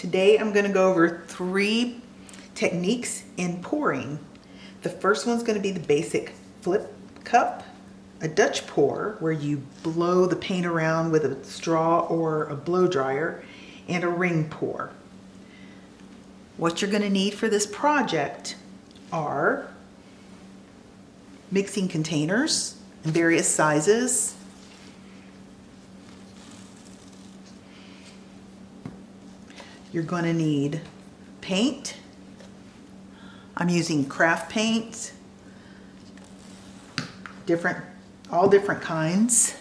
Today I'm going to go over 3 techniques in pouring. The first one's going to be the basic flip cup, a Dutch pour where you blow the paint around with a straw or a blow dryer, and a ring pour. What you're going to need for this project are mixing containers in various sizes, you're going to need paint. I'm using craft paint, all different kinds.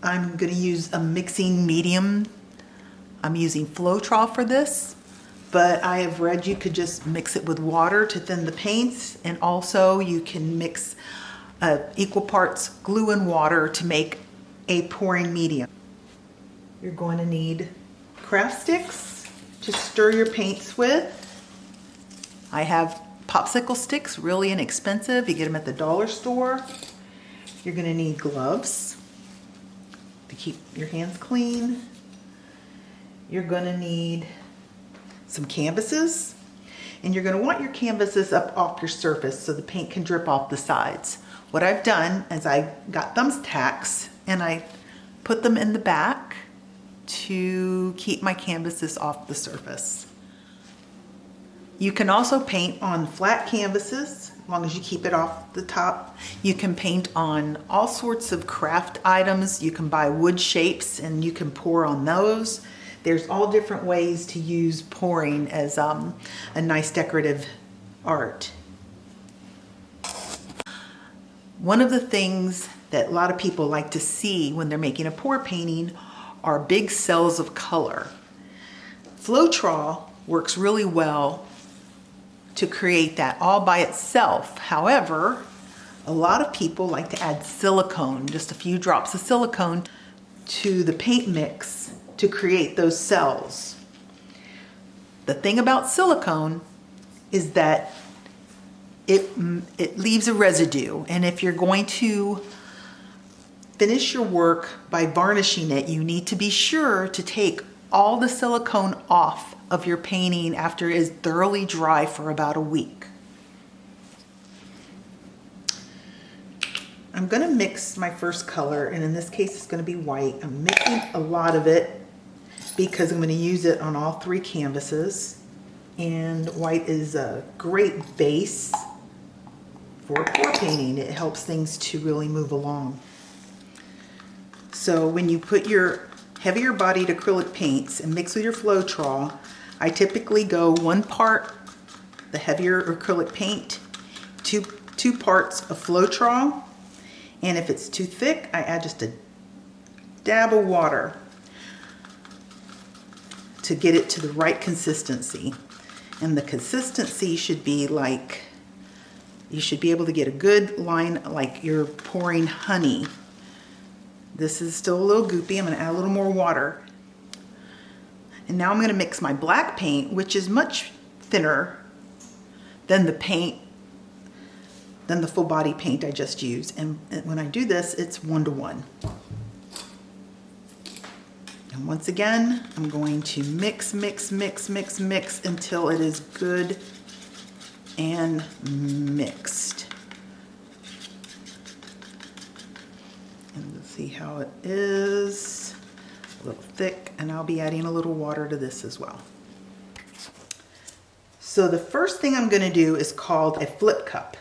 I'm going to use a mixing medium. I'm using Floetrol for this, but I have read you could just mix it with water to thin the paints, and also you can mix equal parts glue and water to make a pouring medium. You're going to need craft sticks to stir your paints with. I have popsicle sticks, really inexpensive. You get them at the dollar store. You're going to need gloves to keep your hands clean. You're going to need some canvases, and you're going to want your canvases up off your surface so the paint can drip off the sides. What I've done is I got Tacks and I put them in the back to keep my canvases off the surface. You can also paint on flat canvases, as long as you keep it off the top. You can paint on all sorts of craft items. You can buy wood shapes and you can pour on those. There's all different ways to use pouring as a nice decorative art. One of the things that a lot of people like to see when they're making a pour painting are big cells of color. Floetrol works really well to create that all by itself. However, a lot of people like to add silicone, just a few drops of silicone to the paint mix to create those cells. The thing about silicone is that it leaves a residue, and if you're going to finish your work by varnishing it, you need to be sure to take all the silicone off of your painting after it is thoroughly dry for about a week. I'm going to mix my first color, and in this case it's going to be white. I'm mixing a lot of it because I'm going to use it on all 3 canvases, and white is a great base for pour painting. It helps things to really move along. So when you put your heavier bodied acrylic paints and mix with your Floetrol, I typically go 1 part the heavier acrylic paint, 2 parts of Floetrol, and if it's too thick, I add just a dab of water to get it to the right consistency. And the consistency should be like, you should be able to get a good line like you're pouring honey. This is still a little goopy. I'm going to add a little more water. And now I'm going to mix my black paint, which is much thinner than the paint, than the full body paint I just used. And when I do this, it's 1:1. And once again, I'm going to mix until it is good and mixed. And let's see how it is. A little thick, and I'll be adding a little water to this as well. So the first thing I'm going to do is called a flip cup.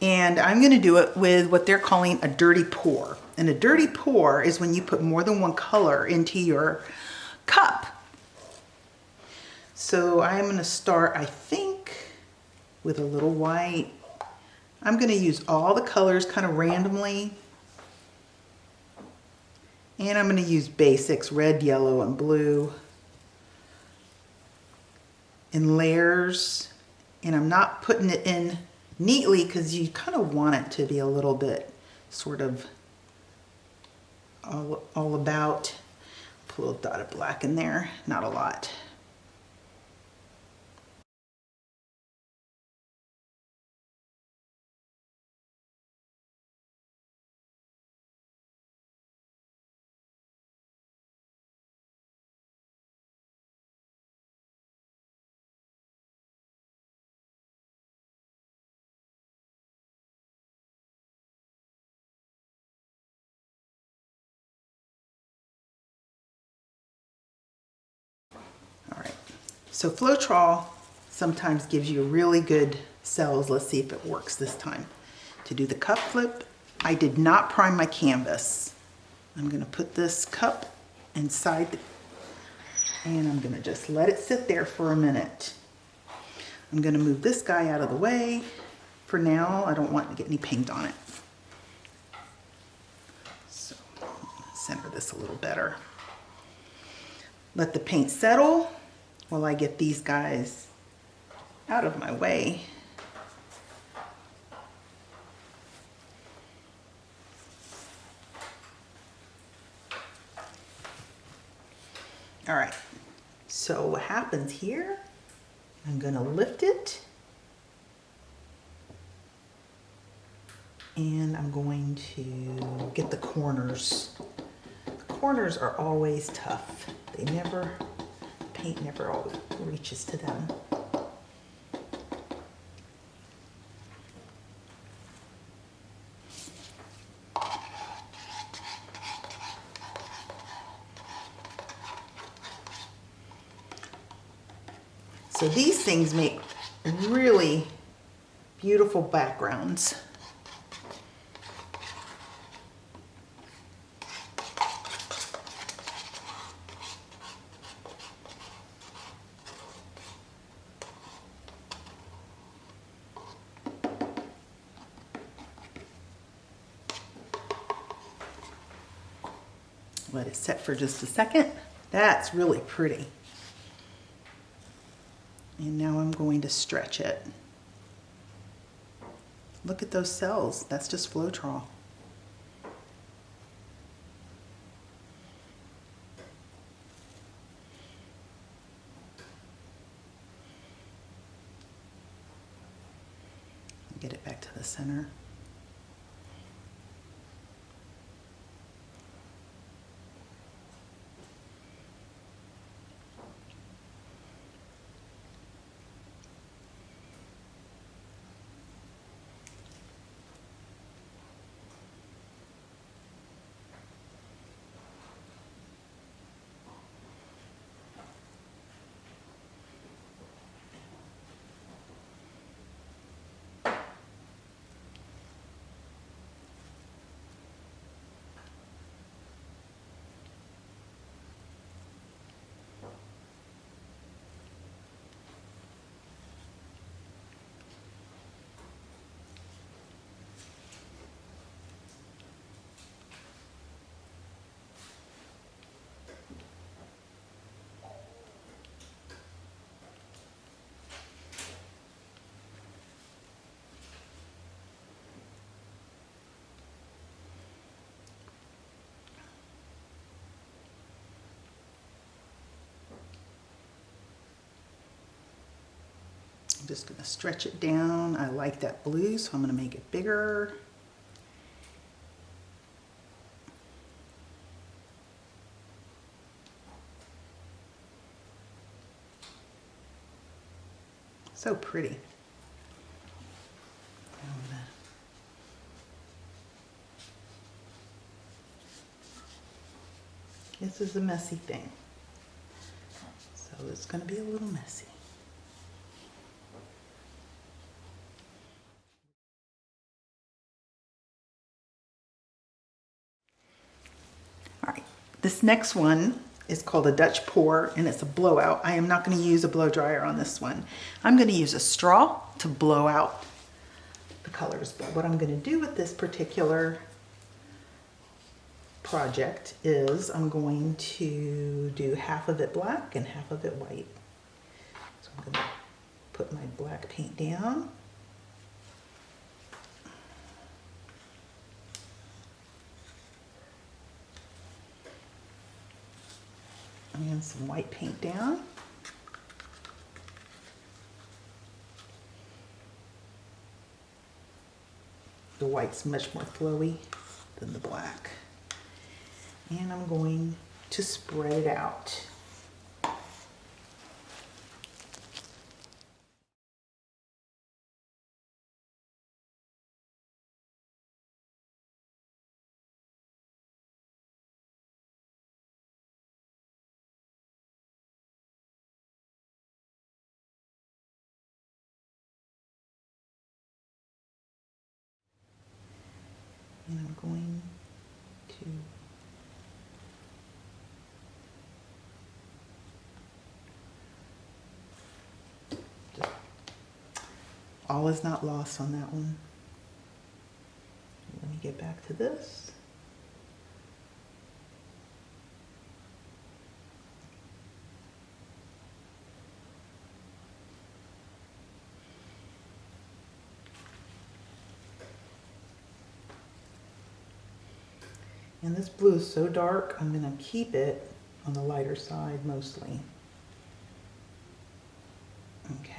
And I'm going to do it with what they're calling a dirty pour. And a dirty pour is when you put more than 1 color into your cup. So I'm going to start, I think, with a little white. I'm going to use all the colors kind of randomly. And I'm going to use basics, red, yellow, and blue in layers. And I'm not putting it in neatly because you kind of want it to be a little bit sort of all about. Put a little dot of black in there, not a lot. So Floetrol sometimes gives you really good cels. Let's see if it works this time. To do the cup flip, I did not prime my canvas. I'm gonna put this cup inside and I'm gonna just let it sit there for a minute. I'm gonna move this guy out of the way for now. I don't want to get any paint on it. So center this a little better. Let the paint settle while I get these guys out of my way. All right, so what happens here, I'm gonna lift it and I'm going to get the corners. The corners are always tough. Paint never always reaches to them. So these things make really beautiful backgrounds. Let it set for just a second. That's really pretty. And now I'm going to stretch it. Look at those cels. That's just Floetrol. Get it back to the center. I'm just going to stretch it down. I like that blue, so I'm going to make it bigger. So pretty. This is a messy thing. So it's going to be a little messy. All right, this next one is called a Dutch pour and it's a blowout. I am not going to use a blow dryer on this one. I'm going to use a straw to blow out the colors. But what I'm going to do with this particular project is I'm going to do half of it black and half of it white. So I'm going to put my black paint down. And some white paint down. The white's much more flowy than the black. And I'm going to spread it out. And I'm going to, all is not lost on that one. Let me get back to this. And this blue is so dark, I'm going to keep it on the lighter side mostly. Okay.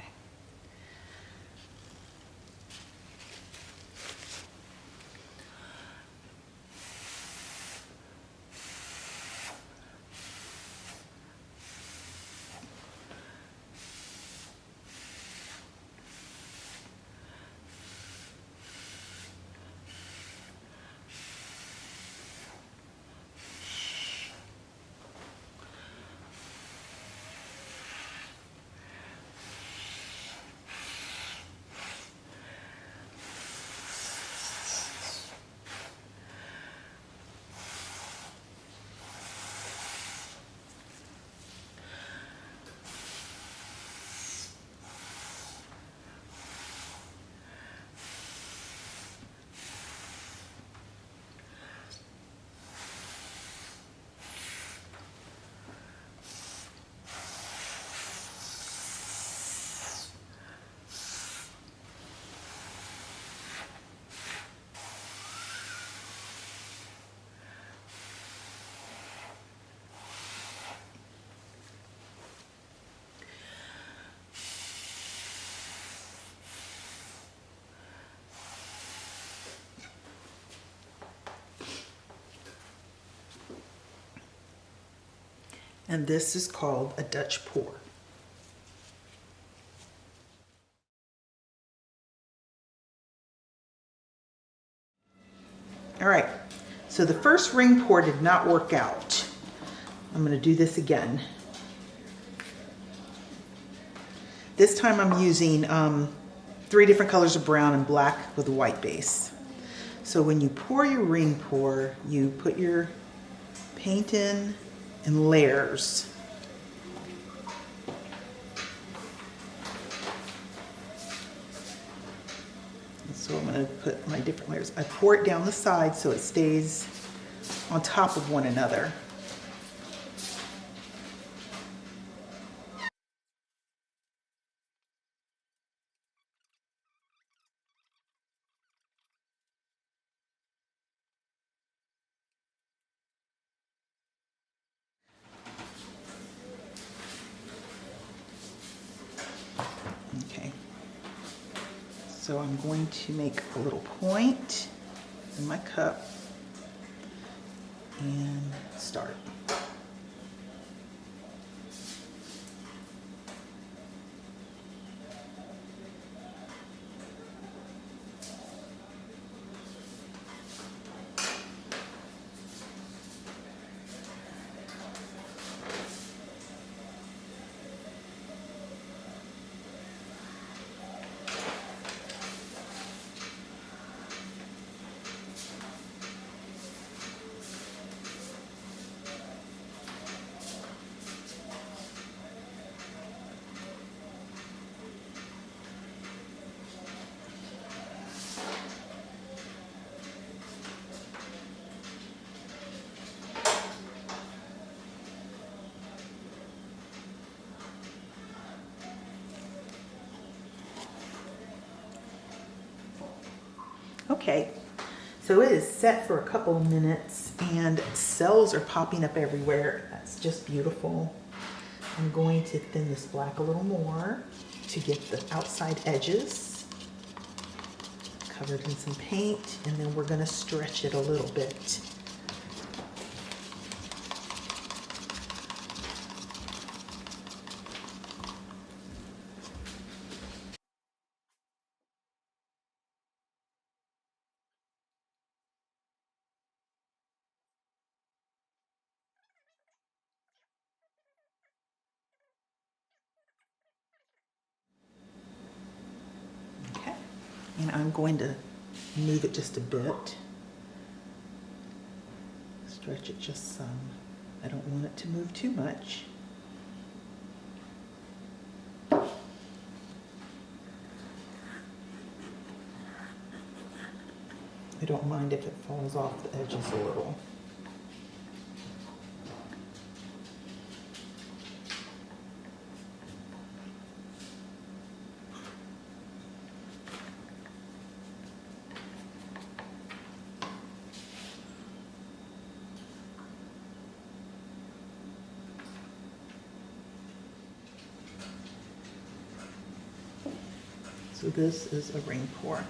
And this is called a Dutch pour. All right, so the first ring pour did not work out. I'm going to do this again. This time I'm using 3 different colors of brown and black with a white base. So when you pour your ring pour, you put your paint in layers. And so I'm going to put my different layers. I pour it down the side so it stays on top of one another. Okay, so I'm going to make a little point in my cup and start. Okay, so it is set for a couple of minutes and cells are popping up everywhere. That's just beautiful. I'm going to thin this black a little more to get the outside edges covered in some paint, and then we're going to stretch it a little bit. Okay, and I'm going to move it just a bit. Stretch it just some. I don't want it to move too much. I don't mind if it falls off the edges a little. So this is a ring pour.